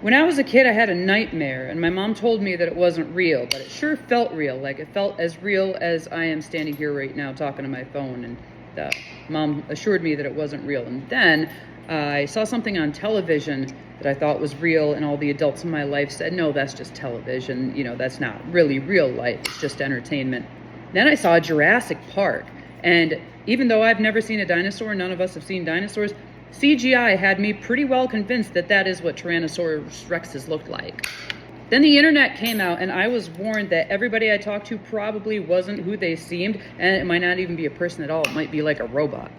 When I was a kid, I had a nightmare, and my mom told me that it wasn't real, but it sure felt real. Like, it felt as real as I am standing here right now talking to my phone, and Mom assured me that it wasn't real. And then I saw something on television that I thought was real, and all the adults in my life said, no, that's just television. You know, that's not really real life. It's just entertainment. Then I saw Jurassic Park, and even though I've never seen a dinosaur, none of us have seen dinosaurs, CGI had me pretty well convinced that that is what Tyrannosaurus Rexes looked like. Then the internet came out, and I was warned that everybody I talked to probably wasn't who they seemed, and it might not even be a person at all. It might be like a robot.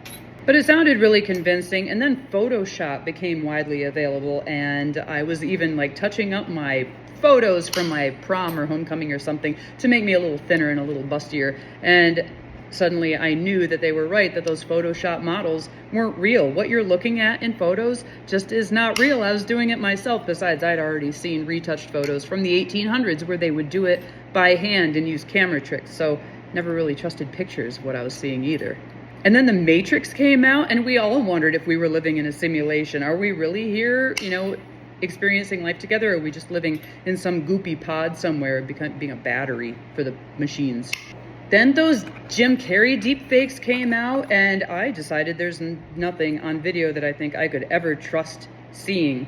But it sounded really convincing, and then Photoshop became widely available, and I was even like touching up my photos from my prom or homecoming or something to make me a little thinner and a little bustier. And suddenly I knew that they were right, that those Photoshop models weren't real. What you're looking at in photos just is not real. I was doing it myself. Besides, I'd already seen retouched photos from the 1800s where they would do it by hand and use camera tricks. So never really trusted pictures of what I was seeing either. And then The Matrix came out, and we all wondered if we were living in a simulation. Are we really here, experiencing life together? Or are we just living in some goopy pod somewhere, being a battery for the machines? Then those Jim Carrey deepfakes came out, and I decided there's nothing on video that I think I could ever trust seeing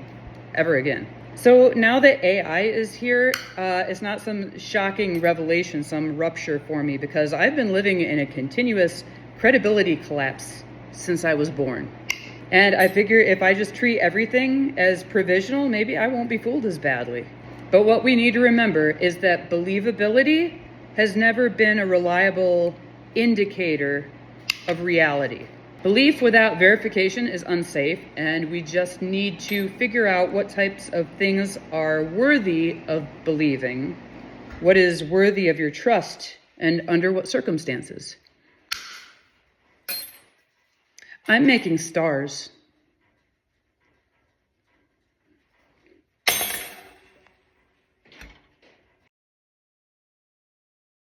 ever again. So now that AI is here, it's not some shocking revelation, some rupture for me, because I've been living in a continuous credibility collapse since I was born. And I figure if I just treat everything as provisional, maybe I won't be fooled as badly. But what we need to remember is that believability has never been a reliable indicator of reality. Belief without verification is unsafe, and we just need to figure out what types of things are worthy of believing, what is worthy of your trust, and under what circumstances. I'm making stars.